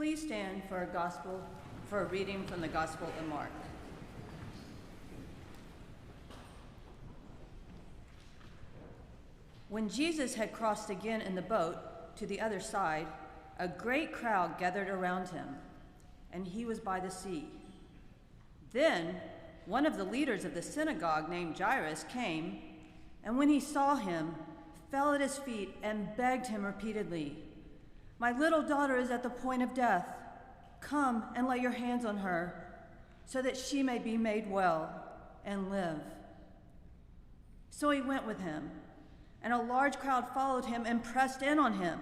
Please stand for a reading from the Gospel of Mark. When Jesus had crossed again in the boat to the other side, a great crowd gathered around him, and he was by the sea. Then one of the leaders of the synagogue named Jairus came, and when he saw him, fell at his feet and begged him repeatedly, "My little daughter is at the point of death. Come and lay your hands on her, so that she may be made well and live." So he went with him, and a large crowd followed him and pressed in on him.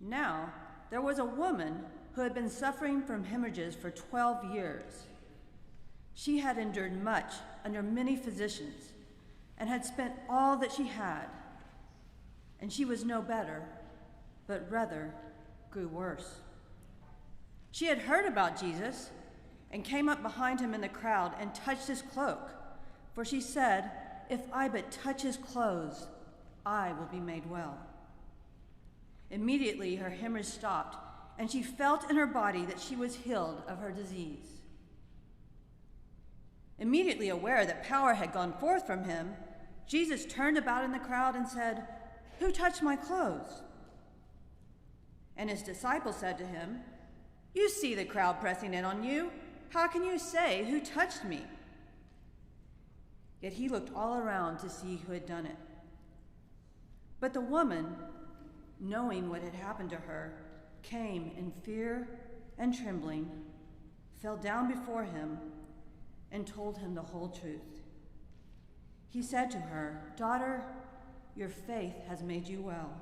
Now there was a woman who had been suffering from hemorrhages for 12 years. She had endured much under many physicians and had spent all that she had, and she was no better, but rather grew worse. She had heard about Jesus and came up behind him in the crowd and touched his cloak, for she said, "If I but touch his clothes, I will be made well." Immediately her hemorrhage stopped, and she felt in her body that she was healed of her disease. Immediately aware that power had gone forth from him, Jesus turned about in the crowd and said, "Who touched my clothes?" And his disciples said to him, "You see the crowd pressing in on you. How can you say, 'Who touched me?'" Yet he looked all around to see who had done it. But the woman, knowing what had happened to her, came in fear and trembling, fell down before him, and told him the whole truth. He said to her, "Daughter, your faith has made you well.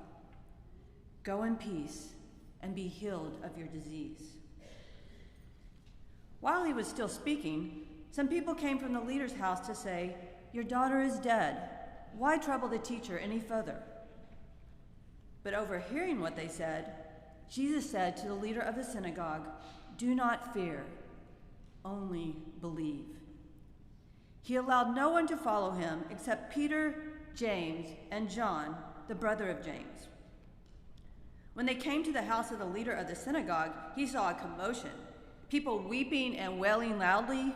Go in peace and be healed of your disease." While he was still speaking, some people came from the leader's house to say, "Your daughter is dead. Why trouble the teacher any further?" But overhearing what they said, Jesus said to the leader of the synagogue, "Do not fear, only believe." He allowed no one to follow him except Peter, James, and John, the brother of James. When they came to the house of the leader of the synagogue, he saw a commotion, people weeping and wailing loudly.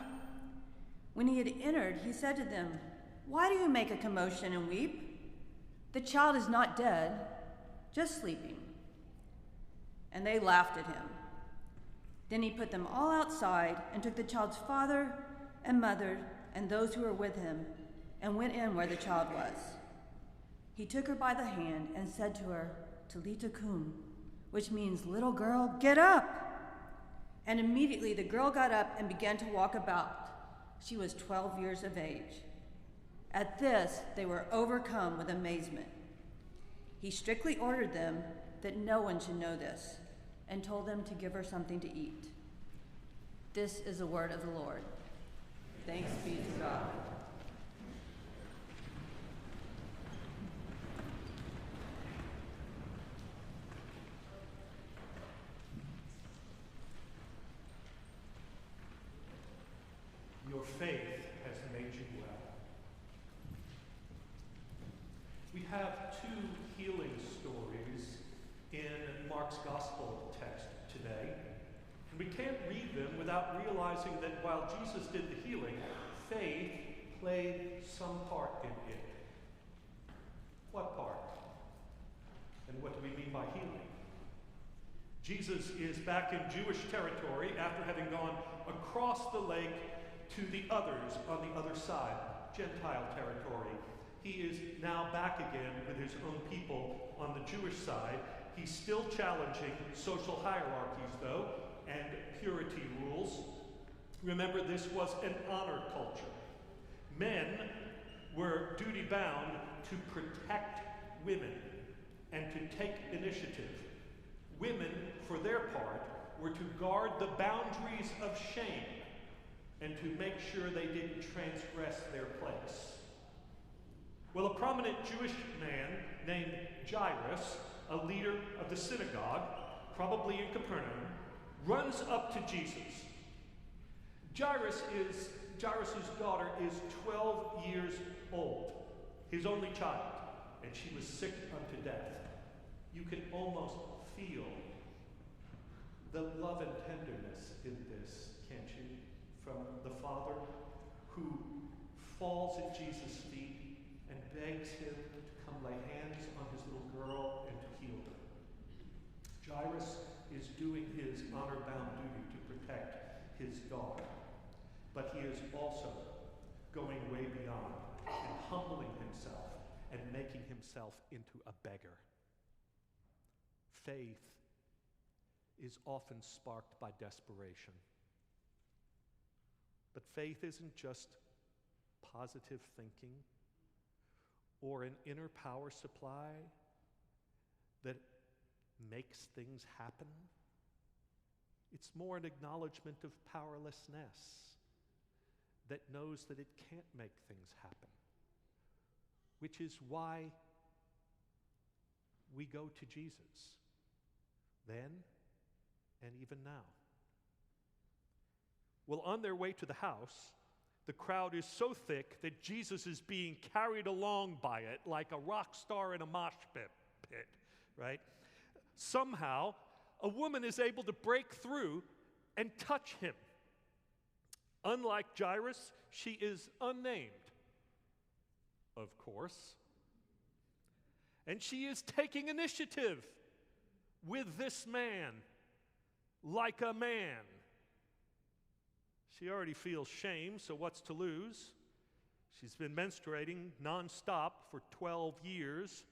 When he had entered, he said to them, "Why do you make a commotion and weep? The child is not dead, just sleeping." And they laughed at him. Then he put them all outside and took the child's father and mother and those who were with him and went in where the child was. He took her by the hand and said to her, "Talitha cum," which means, "Little girl, get up." And immediately the girl got up and began to walk about. She was 12 years of age. At this, they were overcome with amazement. He strictly ordered them that no one should know this, and told them to give her something to eat. This is the word of the Lord. Thanks be to God. Your faith has made you well. We have two healing stories in Mark's gospel text today, and we can't read them without realizing that while Jesus did the healing, faith played some part in it. What part? And what do we mean by healing? Jesus is back in Jewish territory after having gone across the lake to the others on the other side, Gentile territory. He is now back again with his own people on the Jewish side. He's still challenging social hierarchies, though, and purity rules. Remember, this was an honor culture. Men were duty-bound to protect women and to take initiative. Women, for their part, were to guard the boundaries of shame and to make sure they didn't transgress their place. Well, a prominent Jewish man named Jairus, a leader of the synagogue, probably in Capernaum, runs up to Jesus. Jairus' daughter is 12 years old, his only child, and she was sick unto death. You can almost feel the love and tenderness in this, can't you? From the father who falls at Jesus' feet and begs him to come lay hands on his little girl and to heal her. Jairus is doing his honor-bound duty to protect his daughter, but he is also going way beyond and humbling himself and making himself into a beggar. Faith is often sparked by desperation. But faith isn't just positive thinking or an inner power supply that makes things happen. It's more an acknowledgement of powerlessness that knows that it can't make things happen, which is why we go to Jesus then and even now. Well, on their way to the house, the crowd is so thick that Jesus is being carried along by it like a rock star in a mosh pit, right? Somehow, a woman is able to break through and touch him. Unlike Jairus, she is unnamed, of course. And she is taking initiative with this man like a man. She already feels shame, so what's to lose? She's been menstruating nonstop for 12 years.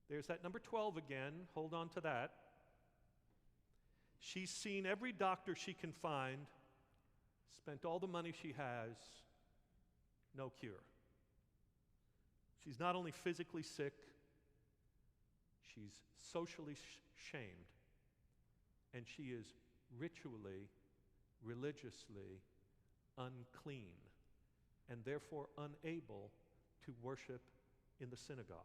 There's that number 12 again. Hold on to that. She's seen every doctor she can find, spent all the money she has, no cure. She's not only physically sick, she's socially shamed, and she is ritually, religiously unclean, and therefore unable to worship in the synagogue.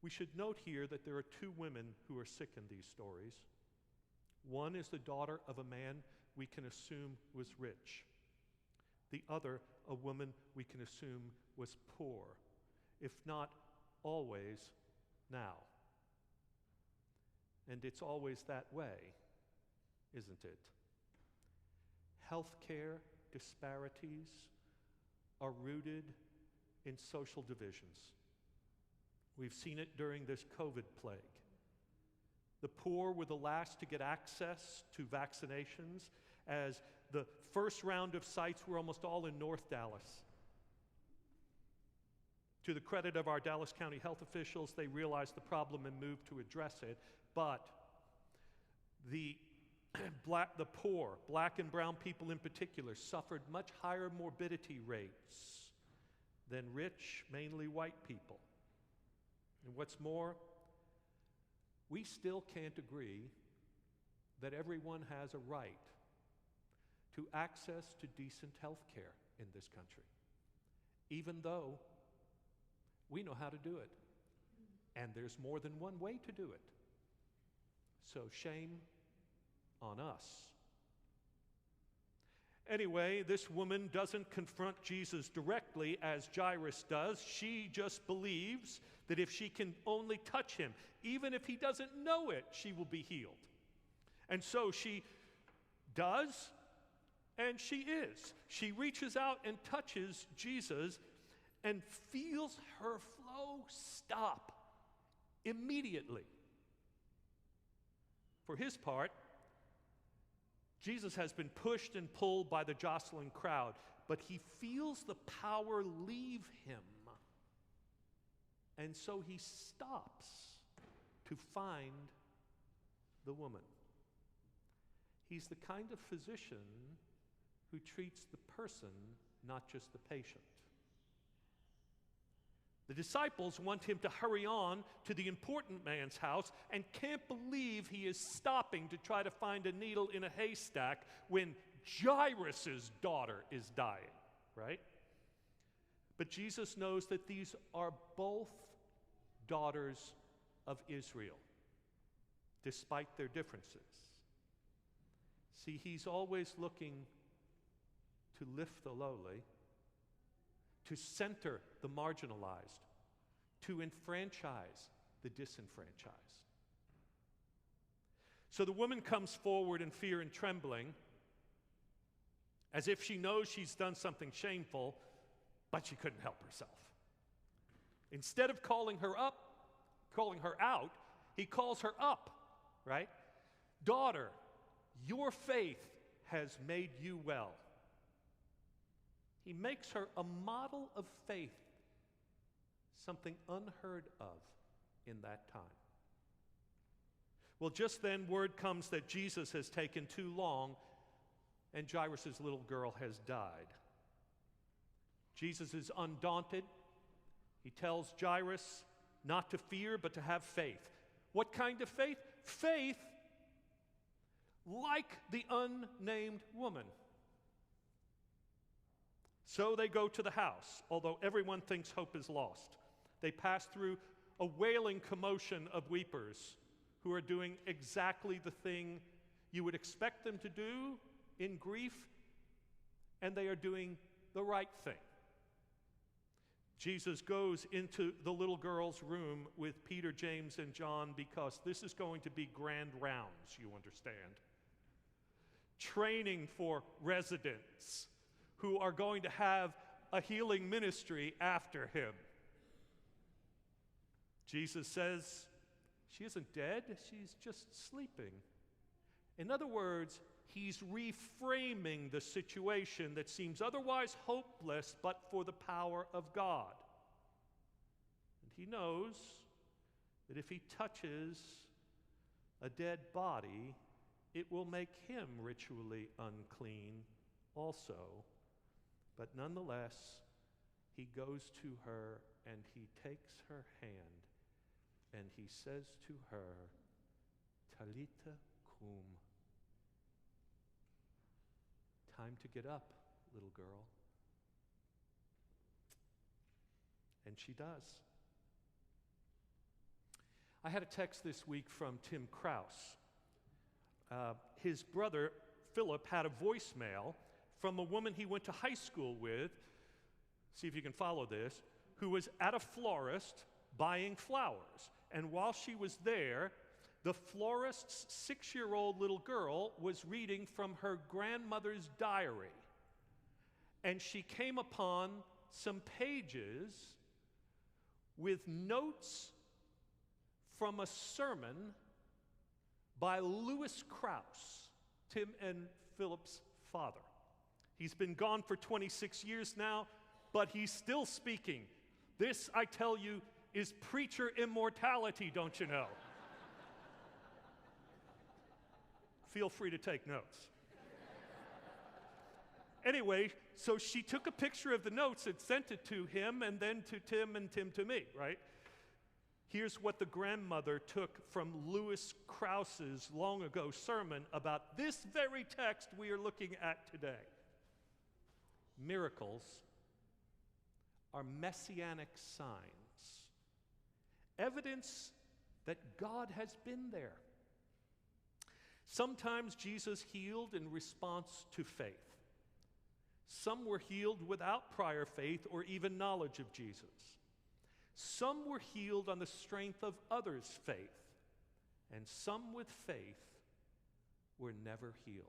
We should note here that there are two women who are sick in these stories. One is the daughter of a man we can assume was rich. The other, a woman we can assume was poor, if not always now. And it's always that way, isn't it? Healthcare disparities are rooted in social divisions. We've seen it during this COVID plague. The poor were the last to get access to vaccinations, as the first round of sites were almost all in North Dallas. To the credit of our Dallas County health officials, they realized the problem and moved to address it, but the poor, black and brown people in particular, suffered much higher morbidity rates than rich, mainly white people. And what's more, we still can't agree that everyone has a right to access to decent health care in this country, even though we know how to do it. And there's more than one way to do it. So shame on us. Anyway, this woman doesn't confront Jesus directly as Jairus does. She just believes that if she can only touch him, even if he doesn't know it, she will be healed. And so she does, and she is. She reaches out and touches Jesus and feels her flow stop immediately. For his part, Jesus has been pushed and pulled by the jostling crowd, but he feels the power leave him. And so he stops to find the woman. He's the kind of physician who treats the person, not just the patient. The disciples want him to hurry on to the important man's house and can't believe he is stopping to try to find a needle in a haystack when Jairus' daughter is dying, right? But Jesus knows that these are both daughters of Israel, despite their differences. See, he's always looking to lift the lowly, to center the marginalized, to enfranchise the disenfranchised. So the woman comes forward in fear and trembling, as if she knows she's done something shameful, but she couldn't help herself. Instead of calling her out, he calls her up, right? Daughter, your faith has made you well. He makes her a model of faith, something unheard of in that time. Well, just then word comes that Jesus has taken too long and Jairus' little girl has died. Jesus is undaunted. He tells Jairus not to fear, but to have faith. What kind of faith? Faith like the unnamed woman. So they go to the house, although everyone thinks hope is lost. They pass through a wailing commotion of weepers who are doing exactly the thing you would expect them to do in grief, and they are doing the right thing. Jesus goes into the little girl's room with Peter, James, and John because this is going to be grand rounds, you understand. Training for residents who are going to have a healing ministry after him. Jesus says, she isn't dead, she's just sleeping. In other words, he's reframing the situation that seems otherwise hopeless but for the power of God. And he knows that if he touches a dead body, it will make him ritually unclean also. But nonetheless, he goes to her and he takes her hand and he says to her, Talita cum. Time to get up, little girl. And she does. I had a text this week from Tim Krause. His brother, Philip, had a voicemail from a woman he went to high school with, see if you can follow this, who was at a florist buying flowers. And while she was there, the florist's 6-year-old little girl was reading from her grandmother's diary. And she came upon some pages with notes from a sermon by Louis Krause, Tim and Philip's father. He's been gone for 26 years now, but he's still speaking. This, I tell you, is preacher immortality, don't you know? Feel free to take notes. Anyway, so she took a picture of the notes and sent it to him and then to Tim and Tim to me, right? Here's what the grandmother took from Louis Krause's long ago sermon about this very text we are looking at today. Miracles are messianic signs, evidence that God has been there. Sometimes Jesus healed in response to faith. Some were healed without prior faith or even knowledge of Jesus. Some were healed on the strength of others' faith, and some with faith were never healed.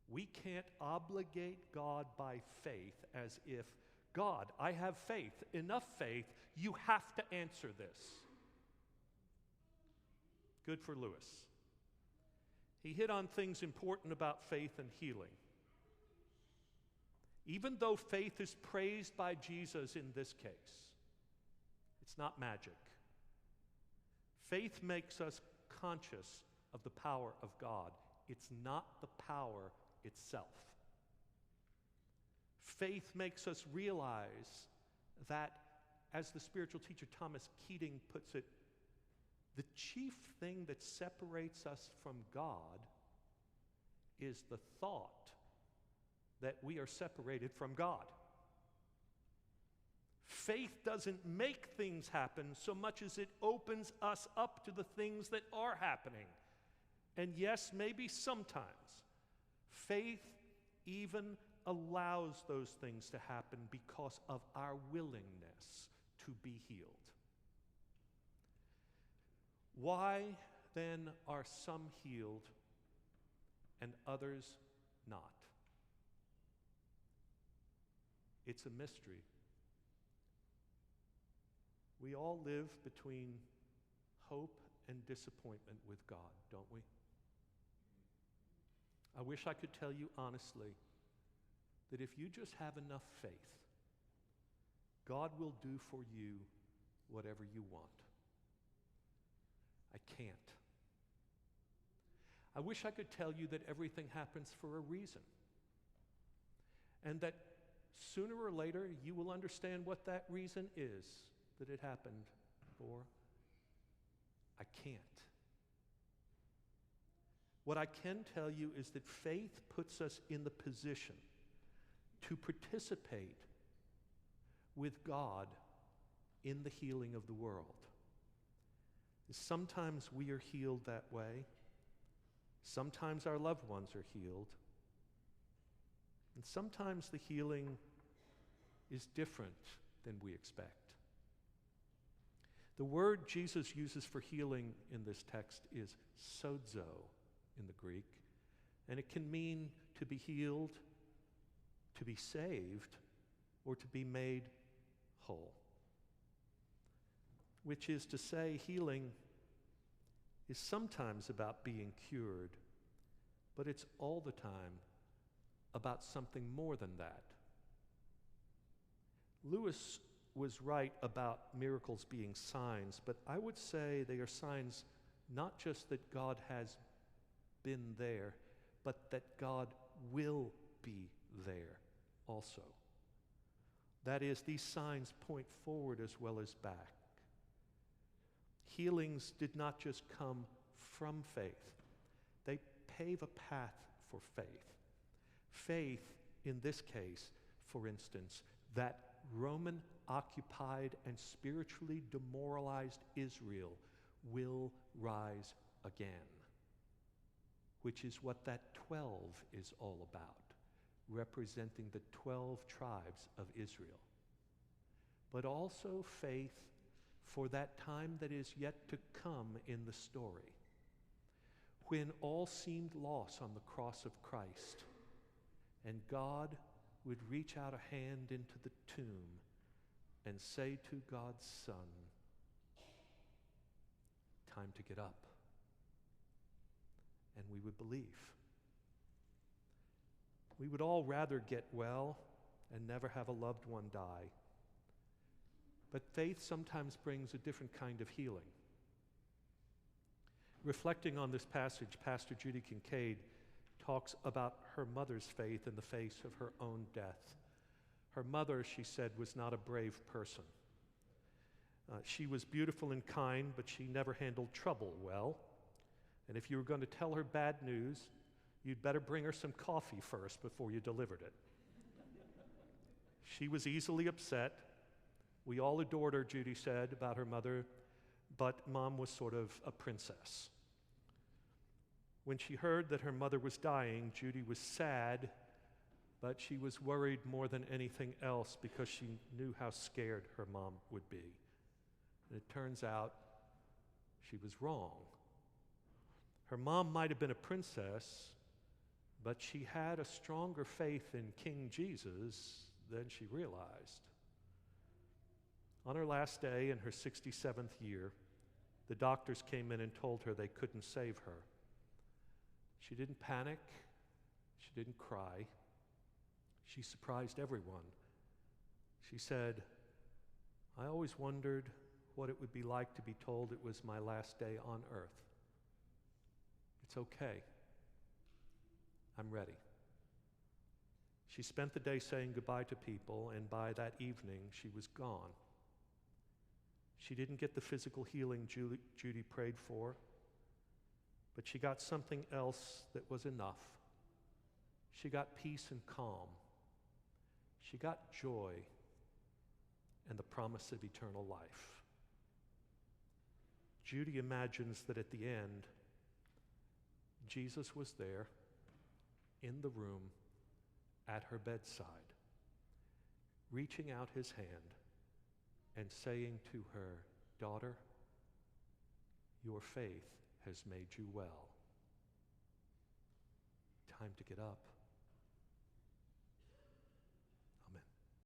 We can't obligate God by faith as if, God, I have faith, enough faith, you have to answer this. Good for Lewis. He hit on things important about faith and healing. Even though faith is praised by Jesus in this case, it's not magic. Faith makes us conscious of the power of God. It's not the power itself. Faith makes us realize that, as the spiritual teacher Thomas Keating puts it, the chief thing that separates us from God is the thought that we are separated from God. Faith doesn't make things happen so much as it opens us up to the things that are happening. And yes, maybe sometimes faith even allows those things to happen because of our willingness to be healed. Why then are some healed and others not? It's a mystery. We all live between hope and disappointment with God, don't we? I wish I could tell you honestly that if you just have enough faith, God will do for you whatever you want. I can't. I wish I could tell you that everything happens for a reason, and that sooner or later you will understand what that reason is that it happened for. I can't. What I can tell you is that faith puts us in the position to participate with God in the healing of the world. Sometimes we are healed that way. Sometimes our loved ones are healed. And sometimes the healing is different than we expect. The word Jesus uses for healing in this text is sozo in the Greek, and it can mean to be healed, to be saved, or to be made whole. Which is to say, healing is sometimes about being cured, but it's all the time about something more than that. Lewis was right about miracles being signs, but I would say they are signs not just that God has been there, but that God will be there also. That is, these signs point forward as well as back. Healings did not just come from faith. They pave a path for faith. Faith, in this case, for instance, that Roman-occupied and spiritually demoralized Israel will rise again, which is what that 12 is all about, representing the 12 tribes of Israel. But also faith for that time that is yet to come in the story, when all seemed lost on the cross of Christ, and God would reach out a hand into the tomb and say to God's Son, "Time to get up." And we would believe. We would all rather get well and never have a loved one die. But faith sometimes brings a different kind of healing. Reflecting on this passage, Pastor Judy Kincaid talks about her mother's faith in the face of her own death. Her mother, she said, was not a brave person. She was beautiful and kind, but she never handled trouble well. And if you were going to tell her bad news, you'd better bring her some coffee first before you delivered it. She was easily upset. We all adored her, Judy said about her mother, but Mom was sort of a princess. When she heard that her mother was dying, Judy was sad, but she was worried more than anything else because she knew how scared her mom would be. And it turns out she was wrong. Her mom might have been a princess, but she had a stronger faith in King Jesus than she realized. On her last day in her 67th year, the doctors came in and told her they couldn't save her. She didn't panic. She didn't cry. She surprised everyone. She said, "I always wondered what it would be like to be told it was my last day on earth. It's okay. I'm ready." She spent the day saying goodbye to people, and by that evening, she was gone. She didn't get the physical healing Judy prayed for, but she got something else that was enough. She got peace and calm. She got joy and the promise of eternal life. Judy imagines that at the end, Jesus was there in the room at her bedside, reaching out his hand and saying to her, "Daughter, your faith has made you well. Time to get up.